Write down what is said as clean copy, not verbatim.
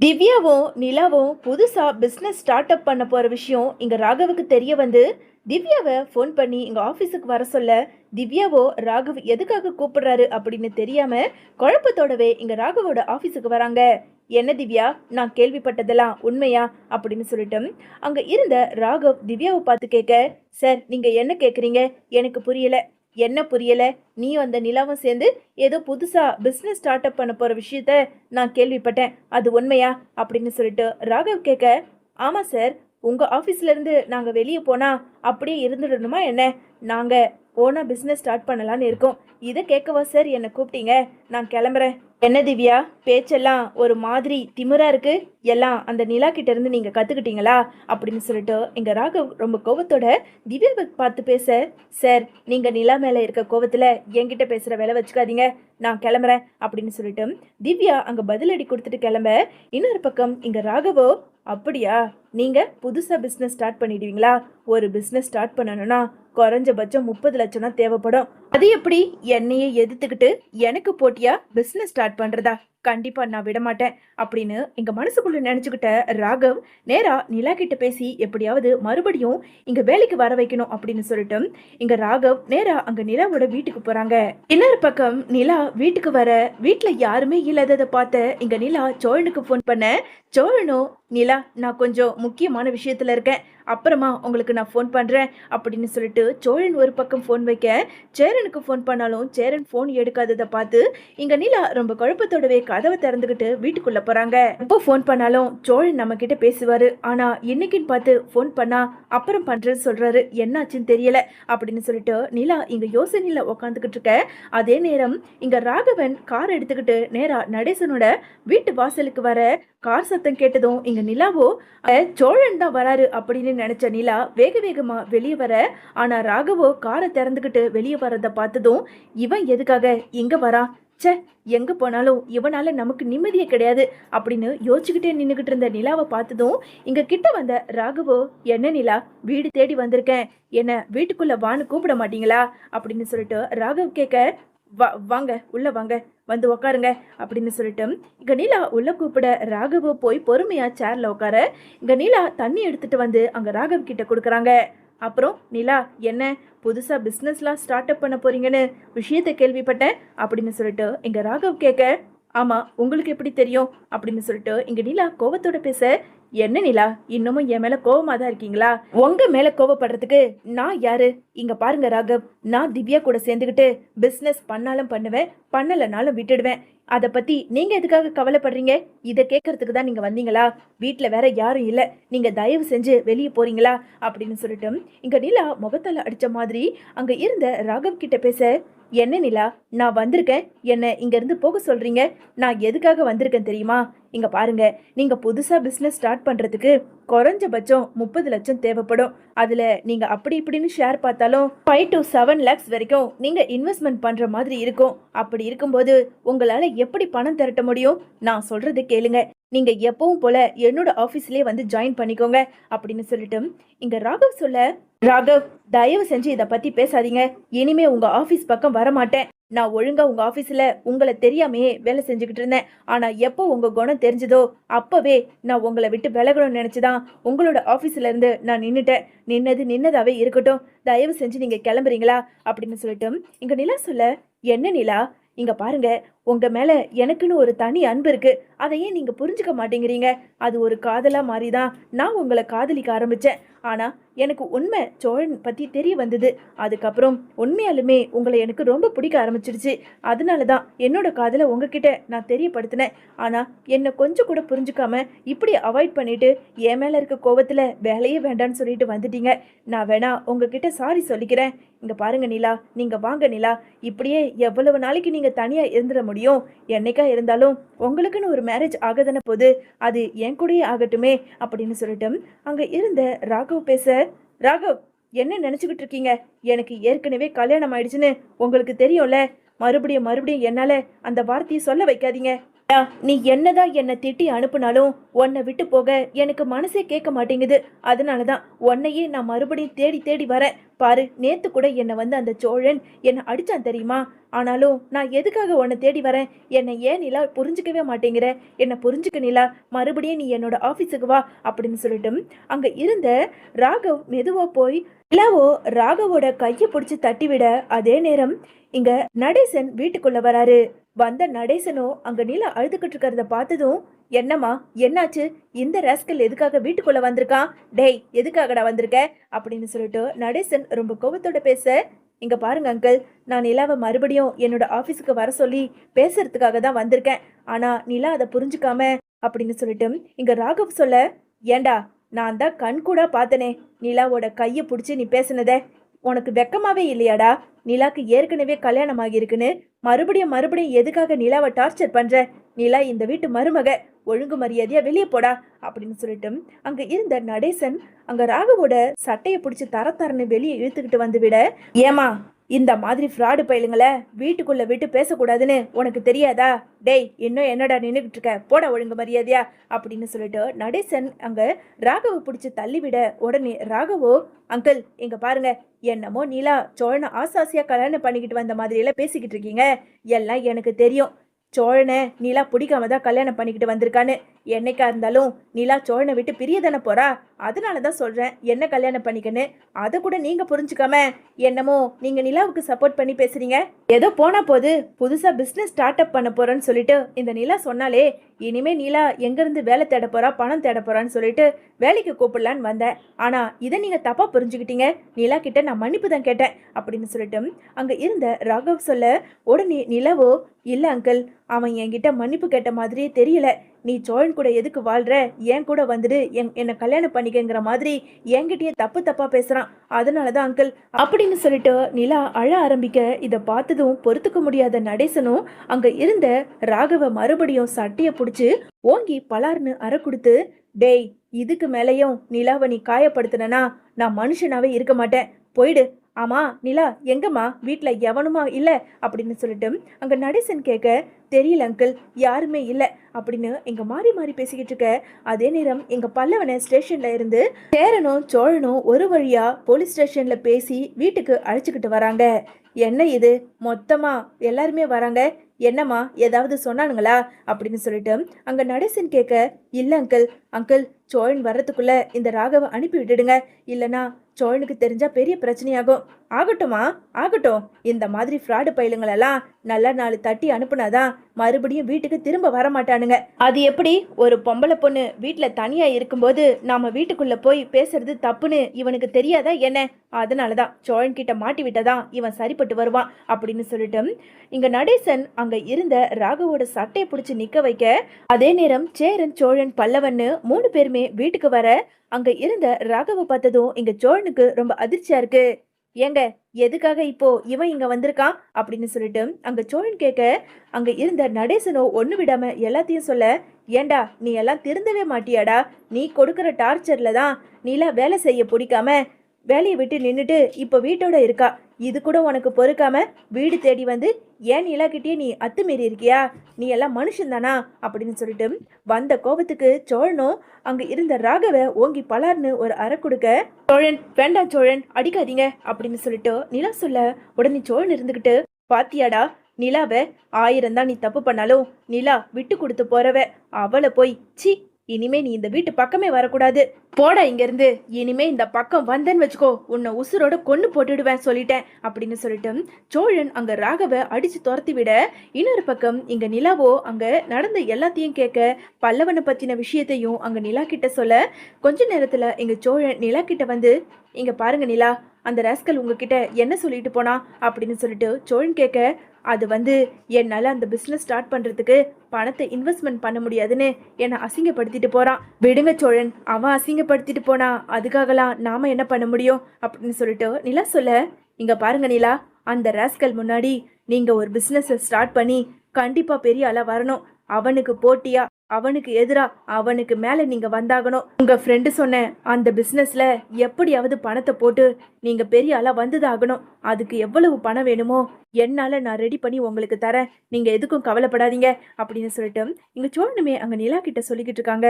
திவ்யாவும் நிலாவும் புதுசா business start up பண்ண போற விஷயம் இங்க ராகவுக்கு தெரிய வந்து திவ்யாவை ஃபோன் பண்ணி இங்க ஆபீஸுக்கு வர சொல்ல திவ்யாவோ ராகவ் எதுக்காக கூப்பிடுறாரு அப்படின்னு தெரியாம குழப்பத்தோடவே இங்க ராகவோட ஆபீஸுக்கு வராங்க. என்ன திவ்யா, நான் கேள்விப்பட்டதெல்லாம் உண்மையா அப்படின்னு சொல்லிட்டு அங்க இருந்த ராகவ் திவ்யாவை பார்த்து கேட்க, சார் நீங்க என்ன கேக்குறீங்க, எனக்கு புரியல. என்ன புரியல? நீயும் அந்த நிலாவும் சேர்ந்து ஏதோ புதுசா பிசினஸ் ஸ்டார்ட் அப் பண்ண போற விஷயத்த நான் கேள்விப்பட்டேன், அது உண்மையா அப்படின்னு சொல்லிட்டு ராகவ் கேட்க, ஆமா சார், உங்க ஆபீஸ்ல இருந்து நாங்க வெளியே போனா அப்படியே இருந்துடணுமா என்ன? நாங்க ஓனா பிசினஸ் ஸ்டார்ட் பண்ணலான்னு இருக்கோம். இதை கேட்கவா சார் என்னை கூப்பிட்டீங்க? நான் கிளம்புறேன். என்ன திவ்யா, பேச்செல்லாம் ஒரு மாதிரி திமிரா இருக்கு. எல்லாம் அந்த நிலா கிட்ட இருந்து நீங்க கத்துக்கிட்டீங்களா அப்படின்னு சொல்லிட்டு இங்க ராகவ் ரொம்ப கோவத்தோட திவ்யாவை பார்த்து பேச, சார் நீங்க நிலா மேல இருக்க கோவத்துல என்கிட்ட பேசுற வேலை வச்சுக்காதீங்க, நான் கிளம்புறேன் அப்படின்னு சொல்லிட்டு திவ்யா அங்க பதிலடி கொடுத்துட்டு கிளம்ப, இன்னொரு பக்கம் இங்க ராகவோ, அப்படியா, நீங்க புதுசா பிசினஸ் ஸ்டார்ட் பண்ணிடுவீங்களா? ஒரு பிசினஸ் ஸ்டார்ட் பண்ணணும்னா குறைஞ்சபட்சம் 30 லட்சம் தான் தேவைப்படும். அது எப்படி என்னையே எதிர்த்துக்கிட்டு எனக்கு போட்டியா பிசினஸ் ஸ்டார்ட் பண்றதா? கண்டிப்பா நான் விட மாட்டேன் அப்படின்னு எங்க மனசுக்குள்ள நினைச்சுக்கிட்ட ராகவ் நேரா நிலா கிட்ட பேசி எப்படியாவது மறுபடியும் இங்க வேலைக்கு வர வைக்கணும் அப்படின்னு சொல்லிட்டு இங்க ராகவ் நேரா அங்க நிலாவோட வீட்டுக்கு போறாங்க. இன்னொரு பக்கம் நிலா வீட்டுக்கு வர வீட்டுல யாருமே இல்லாததை பார்த்த இங்க நிலா சோழனுக்கு போன் பண்ண, சோழனும் நிலா நான் கொஞ்சம் முக்கியமான விஷயத்துல இருக்கேன், அப்புறமா உங்களுக்கு நான் ஃபோன் பண்றேன் அப்படின்னு சொல்லிட்டு சோழன் ஒரு பக்கம் ஃபோன் வைக்க, சேரனுக்கு ஃபோன் பண்ணாலும் சேரன் ஃபோன் எடுக்காததை பார்த்து இங்க நிலா ரொம்ப குழப்பத்தோடவே கதவை திறந்துக்கிட்டு வீட்டுக்குள்ள போறாங்க. எப்போ ஃபோன் பண்ணாலும் சோழன் நம்ம கிட்ட பேசுவாரு, ஆனா இன்னைக்குன்னு பார்த்து ஃபோன் பண்ணா அப்புறம் பண்றேன்னு சொல்றாரு, என்னாச்சுன்னு தெரியல அப்படின்னு சொல்லிட்டு நிலா இங்க யோசனையில உக்காந்துக்கிட்டு இருக்க. அதே நேரம் இங்க ராகவன் கார் எடுத்துக்கிட்டு நேரா நடேசனோட வீட்டு வாசலுக்கு வர, கார் சத்தம் கேட்டதும் இங்க நிலாவோ சோழன் தான் வராரு அப்படின்னு நினைச்ச நிலா வேக வேகமா வெளியே வர, ஆனா ராகவோ காரை திறந்துகிட்டு வெளியே வரத பார்த்ததும் இவன் எதுக்காக இங்க வரான், சே எங்க போனாலும் இவனால நமக்கு நிம்மதியே கிடையாது அப்படின்னு யோசிச்சுக்கிட்டே நின்னுகிட்டு இருந்த நிலாவை பார்த்ததும் இங்க கிட்ட வந்த ராகவோ, என்ன நிலா வீடு தேடி வந்திருக்கேன், என்ன வீட்டுக்குள்ள வான்னு கூப்பிட மாட்டீங்களா அப்படின்னு சொல்லிட்டு ராகவ் கேட்க, வாங்க உள்ள வாங்க, வந்து உக்காருங்க அப்படின்னு சொல்லிட்டு இங்க நிலா உள்ள கூப்பிட ராகவ போய் பொறுமையா சேர்ல உட்கார, இங்க நிலா தண்ணி எடுத்துட்டு வந்து அங்க ராகவ் கிட்ட கொடுக்குறாங்க. அப்புறம் நிலா, என்ன புதுசா பிசினஸ்லாம் ஸ்டார்ட் அப் பண்ண போறீங்கன்னு விஷயத்த கேள்விப்பட்டேன் அப்படின்னு சொல்லிட்டு இங்க ராகவ் கேட்க, ஆமா உங்களுக்கு எப்படி தெரியும் அப்படின்னு சொல்லிட்டு இங்க நிலா கோவத்தோட பேச, என்ன நிலா இன்னமும் என் மேல கோவமா தான் இருக்கீங்களா? உங்க மேல கோவப்படுறதுக்கு நான் யாரு? இங்க பாருங்க ராகவ், நான் திவ்யா கூட சேர்ந்துக்கிட்டு பிசினஸ் பண்ணாலும் பண்ணுவேன், பண்ணலனாலும் விட்டுடுவேன். அதை பத்தி நீங்க எதுக்காக கவலைப்படுறீங்க? இதை கேட்கறதுக்கு தான் நீங்க வந்தீங்களா? வீட்டுல வேற யாரும் இல்ல, நீங்க தயவு செஞ்சு வெளியே போறீங்களா அப்படின்னு சொல்லிட்டு இங்க நிலா முகத்தால அடிச்ச மாதிரி அங்க இருந்த ராகவ் கிட்ட பேச, என்ன நிலா நான் வந்திருக்கேன், என்ன இங்க இருந்து போக சொல்றீங்க? நான் எதுக்காக வந்திருக்கேன் தெரியுமா? இங்க பாருங்க, நீங்க புதுசா பிசினஸ் ஸ்டார்ட் பண்றதுக்கு குறைஞ்சபட்சம் 30 லட்சம் தேவைப்படும். அதுல நீங்க அப்படி இப்படின்னு ஷேர் பார்த்தாலும் 5 to 7 lakhs வரைக்கும் நீங்க இன்வெஸ்ட்மெண்ட் பண்ற மாதிரி இருக்கும். அப்படி இருக்கும்போது உங்களால எப்படி பணம் திரட்ட முடியும்? நான் சொல்றது கேளுங்க, நீங்க எப்பவும் போல என்னோட ஆபீஸ்லயே வந்து ஜாயின் பண்ணிக்கோங்க அப்படின்னு சொல்லிட்டு இங்க ராகவ் சொல்ல, ராகவ் தயவு செஞ்சு இதை பத்தி பேசாதீங்க, இனிமே உங்க ஆபீஸ் பக்கம் வர மாட்டேன். நான் ஒழுங்கா உங்க ஆபீஸ்ல உங்களை தெரியாமையே வேலை செஞ்சுக்கிட்டு இருந்தேன், ஆனா எப்போ உங்க குணம் தெரிஞ்சதோ அப்பவே நான் உங்களை விட்டு விலகணும்னு நினைச்சுதான் உங்களோட ஆபீஸ்ல இருந்து நான் நின்னுட்டேன். நின்னது நின்னதாவே இருக்கட்டும், தயவு செஞ்சு நீங்க கிளம்புறீங்களா அப்படின்னு சொல்லிட்டு இங்க நிலா சொல்ல, என்ன நிலா இங்க பாருங்க, உங்க மேல எனக்குன்னு ஒரு தனி அன்பு இருக்கு, அதையே நீங்க புரிஞ்சுக்க மாட்டேங்கிறீங்க. அது ஒரு காதலா மாறிதான் நான் உங்களை காதலிக்க ஆரம்பிச்சேன். ஆனா எனக்கு உண்மை சோழன் பத்தி தெரிய வந்தது, அதுக்கப்புறம் உண்மையாலுமே உங்களை எனக்கு ரொம்ப பிடிக்க ஆரம்பிச்சிருச்சு. அதனாலதான் என்னோட காதலை உங்ககிட்ட நான் தெரியப்படுத்தினேன். ஆனா என்னை கொஞ்சம் கூட புரிஞ்சுக்காம இப்படி அவாய்ட் பண்ணிட்டு என் மேல இருக்க கோவத்துல வேலையே வேண்டான்னு சொல்லிட்டு வந்துட்டீங்க. நான் வேணா உங்ககிட்ட சாரி சொல்லிக்கிறேன். இங்க பாருங்க நிலா, நீங்க வாங்க நிலா, இப்படியே எவ்வளவு நாளைக்கு நீங்க தனியா இருந்துட முடியும்? என்னைக்கா இருந்தாலும் உங்களுக்குன்னு ஒரு மேரேஜ் ஆகதான போது, அது என் கூடயே ஆகட்டுமே அப்படின்னு சொல்லிட்டு அங்க இருந்த ராகவ் பேச, ராகவ் என்ன நினைச்சுக்கிட்டு இருக்கீங்க? எனக்கு ஏற்கனவே கல்யாணம் ஆயிடுச்சுன்னு உங்களுக்கு தெரியும்ல, மறுபடியும் மறுபடியும் என்னால அந்த வார்த்தையை சொல்ல வைக்காதீங்க. நீ என்னதான் என்னை திட்டி அனுப்புனாலும் உன்னை விட்டு போக எனக்கு மனசே கேட்க மாட்டேங்குது. அதனாலதான் உன்னையே நான் மறுபடியும் தேடி தேடி வரேன். பாரு, நேத்து கூட என்னை வந்து அந்த சோழன் என்னை அடிச்சான் தெரியுமா? ஆனாலும் நான் எதுக்காக உன்னை தேடி வரேன்? என்னை ஏன் நிலா புரிஞ்சுக்கவே மாட்டேங்கிற? என்னை புரிஞ்சுக்க நிலா, மறுபடியும் நீ என்னோட ஆஃபீஸுக்கு வா அப்படின்னு சொல்லிட்டு அங்க இருந்த ராகவ் மெதுவா போய் நிலாவோ ராகவோட கையை பிடிச்சி தட்டிவிட, அதே நேரம் இங்க நடேசன் வீட்டுக்குள்ள வராரு. வந்த நடேசனோ அங்க நிலா அழுதுகிட்டு இருக்கிறத பார்த்ததும், என்னம்மா என்னாச்சு? இந்த ராஸ்கல் எதுக்காக வீட்டுக்குள்ள வந்திருக்கான்? டேய், எதுக்காகடா வந்திருக்க அப்படின்னு சொல்லிட்டு நடேசன் ரொம்ப கோபத்தோட பேச, இங்க பாருங்க அங்கிள், நான் நிலாவை மறுபடியும் என்னோட ஆபீஸுக்கு வர சொல்லி பேசுறதுக்காக தான் வந்திருக்கேன். ஆனா நிலா அதை புரிஞ்சுக்காம அப்படின்னு சொல்லிட்டு இங்க ராகவ் சொல்ல, ஏண்டா, நான் தான் கண் கூட பார்த்தனே நிலாவோட கையை பிடிச்சி நீ பேசுனத. உனக்கு வெக்கமாவே இல்லையாடா? நிலாக்கு ஏற்கனவே கல்யாணம் ஆகியிருக்குன்னு மறுபடியும் எதுக்காக நிலாவை டார்ச்சர் பண்ற? நிலா இந்த வீட்டு மருமக, ஒழுங்கு மரியாதையா வெளியே போடா அப்படின்னு சொல்லிட்டு அங்க இருந்த நடேசன் அங்க ராகவோட சட்டையை பிடிச்சி தரன்னு வெளியே இழுத்துக்கிட்டு வந்து விட, ஏமா இந்த மாதிரி ஃப்ராடு பயிலுங்களை வீட்டுக்குள்ள விட்டு பேசக்கூடாதுன்னு உனக்கு தெரியாதா? டேய், இன்னும் என்னடா நின்றுகிட்டு இருக்க? போட ஒழுங்கு மரியாதையா அப்படின்னு சொல்லிட்டு நடேசன் அங்க ராகவை பிடிச்சி தள்ளிவிட, உடனே ராகவோ, அங்கிள் இங்க பாருங்க, என்னமோ நிலா சோழனை ஆசாசியா கல்யாணம் பண்ணிக்கிட்டு வந்த மாதிரி எல்லாம் பேசிக்கிட்டு இருக்கீங்க. எல்லாம் எனக்கு தெரியும். சோழனை நிலா பிடிக்காம தான் கல்யாணம் பண்ணிக்கிட்டு வந்திருக்கான்னு. என்னைக்கா இருந்தாலும் நிலா சோழனை விட்டு பிரிய தானே போறா. அதனால தான் சொல்றேன், என்ன கல்யாணம் பண்ணிக்கன்னு. அதை கூட நீங்க புரிஞ்சுக்காம என்னமோ நீங்க நிலாவுக்கு சப்போர்ட் பண்ணி பேசுறீங்க. ஏதோ போனா போது புதுசா பிசினஸ் ஸ்டார்ட் அப் பண்ண போறேன்னு சொல்லிட்டு இந்த நிலா சொன்னாலே, இனிமே நிலா எங்கிருந்து வேலை தேட போறா, பணம் தேட போறான்னு சொல்லிட்டு வேலைக்கு கூப்பிடலான்னு வந்தேன். ஆனா இதை நீங்க தப்பா புரிஞ்சுக்கிட்டீங்க. நிலா கிட்ட நான் மன்னிப்பு தான் கேட்டேன் அப்படின்னு சொல்லிட்டு அங்க இருந்த ராகவ் சொல்ல, உடனே நிலாவோ, இல்ல அங்கிள், அவன் என்கிட்ட மன்னிப்பு கேட்ட மாதிரியே தெரியல. நீ சோழன் கூட எதுக்கு வாழ்ற, என் கூட வந்துடு, என்னை கல்யாணம் பண்ணிக்கங்கிற மாதிரி என்கிட்டயே தப்பா பேசுறான். அதனாலதான் அங்கிள் அப்படின்னு சொல்லிட்டு நிலா அழ ஆரம்பிக்க, இதை பார்த்ததும் பொறுத்துக்க முடியாத நடேசனும் அங்க இருந்த ராகவ மறுபடியும் சட்டைய பிடிச்சு ஓங்கி பலார்னு அற கொடுத்து, டேய், இதுக்கு மேலையும் நிலாவை நீ காயப்படுத்தினா நான் மனுஷனாவே இருக்க மாட்டேன், போயிடு. ஆமா நிலா எங்கம்மா? வீட்டுல எவனுமா இல்ல அப்படின்னு சொல்லிட்டு அங்க நடேசன் கேட்க, தெரியல அங்கிள், யாருமே இல்லை அப்படின்னு எங்க மாறி மாறி பேசிக்கிட்டு இருக்க. அதே நேரம் எங்க பல்லவனை ஸ்டேஷன்ல இருந்து சேரனும் சோழனும் ஒரு வழியா போலீஸ் ஸ்டேஷன்ல பேசி வீட்டுக்கு அழைச்சிக்கிட்டு வராங்க. என்ன இது, மொத்தமா எல்லாருமே வராங்க, என்னம்மா ஏதாவது சொன்னானுங்களா அப்படின்னு சொல்லிட்டு அங்க நடேசன் கேட்க, இல்ல அங்கிள், சோழன் வர்றதுக்குள்ள இந்த ராகவை அனுப்பி விட்டுடுங்க, இல்லனா சோழனுக்கு தெரிஞ்சா பெரிய பிரச்சனையாகும். ஆகட்டுமா, ஆகட்டும். இந்த மாதிரி ஃப்ராடு பயிலுங்களெல்லாம் நல்ல நாள் தட்டி அனுப்புனாதான் மறுபடியும் வீட்டுக்கு திரும்ப வர மாட்டானுங்க. அது எப்படி? ஒரு பொம்பளை பொண்ணு வீட்டுல தனியா இருக்கும்போது நாம வீட்டுக்குள்ள போய் பேசுறது தப்புன்னு இவனுக்கு தெரியாதா என்ன? அதனாலதான் சோழன் கிட்ட மாட்டி விட்டதான் இவன் சரிப்பட்டு வருவான் அப்படின்னு சொல்லிட்டு இங்க நடேசன் அங்க இருந்த ராகவோட சட்டையை பிடிச்சு நிக்க வைக்க, அதே நேரம் சேரன் சோழன் பல்லவன்னு 3 பேருமே வீட்டுக்கு வர, அங்க இருந்த ராகவ பார்த்ததும் இங்க சோழனுக்கு ரொம்ப அதிர்ச்சியா இருக்கு. ஏங்க, எதுக்காக இப்போ இவன் இங்க வந்திருக்கான் அப்படின்னு சொல்லிட்டு அங்க சோழன் கேட்க, அங்க இருந்த நடேசனோ ஒண்ணு விடாம எல்லாத்தையும் சொல்ல, ஏண்டா நீ எல்லாம் திருந்தவே மாட்டியாடா? நீ கொடுக்கற டார்ச்சர்ல தான் நீலா வேலை செய்ய பிடிக்காம வேலையை விட்டு நின்றுட்டு இப்போ வீட்டோட இருக்கா. இது கூட உனக்கு பொறுக்காம வீடு தேடி வந்து ஏன் நிலாக்கிட்டே நீ அத்துமீறி இருக்கியா? நீ எல்லாம் மனுஷன்தானா அப்படின்னு சொல்லிட்டு வந்த கோபத்துக்கு சோழனும் அங்க இருந்த ராகவ ஓங்கி பலார்னு ஒரு அறை கொடுக்க, சோழன் வேண்டாம் சோழன், அடிக்காதீங்க அப்படின்னு சொல்லிட்டு நிலா சொல்ல, உடனே சோழன் இருந்துகிட்டு, பாத்தியாடா நிலாவை 1000 தான் நீ தப்பு பண்ணாலும் நிலா விட்டு கொடுத்து போறவ, அவளை போய் சி, இனிமே நீ இந்த வீட்டு பக்கமே வரக்கூடாது, போடா இங்க இருந்து. இனிமே இந்த பக்கம் வந்தேன்னு வச்சுக்கோ, உன்னை உசுரோட கொன்னு போட்டுடுவேன் சொல்லிட்டேன் அப்படின்னு சொல்லிட்டு சோழன் அங்க ராகவ அடிச்சு துரத்தி விட, இன்னொரு பக்கம் இங்க நிலாவோ அங்க நடந்த எல்லாத்தையும் கேட்க, பல்லவனை பத்தின விஷயத்தையும் அங்க நிலா கிட்ட சொல்ல, கொஞ்ச நேரத்துல இங்க சோழன் நிலா கிட்ட வந்து, இங்க பாருங்க நிலா, அந்த ராஸ்கல் உங்ககிட்ட என்ன சொல்லிட்டு போனா அப்படின்னு சொல்லிட்டு சோழன் கேட்க, அது வந்து என்னால் அந்த பிஸ்னஸ் ஸ்டார்ட் பண்ணுறதுக்கு பணத்தை இன்வெஸ்ட்மெண்ட் பண்ண முடியாதுன்னு என்னை அசிங்கப்படுத்திட்டு போகிறான். விடுங்க சோழன், அவன் அசிங்கப்படுத்திட்டு போனா அதுக்காகலாம் நாம் என்ன பண்ண முடியும் அப்படின்னு சொல்லிட்டு நிலா சொல்ல, இங்கே பாருங்க நிலா, அந்த ராஸ்கல் முன்னாடி நீங்கள் ஒரு பிஸ்னஸை ஸ்டார்ட் பண்ணி கண்டிப்பாக பெரிய ஆளாக வரணும். அவனுக்கு போட்டியா அவனுக்கு எதிரா அவனுக்கு மேல நீங்க வந்தாகணும். உங்க ஃப்ரெண்டு சொன்ன அந்த பிசினஸ்ல எப்படியாவது பணத்தை போட்டு நீங்க பெரிய ஆளா வந்ததாகணும். அதுக்கு எவ்வளவு பணம் வேணுமோ என்னால நான் ரெடி பண்ணி உங்களுக்கு தரேன். நீங்க எதுக்கும் கவலைப்படாதீங்க அப்படின்னு சொல்லிட்டு இங்க சோழனுமே அங்க நிலா கிட்ட சொல்லிக்கிட்டு இருக்காங்க.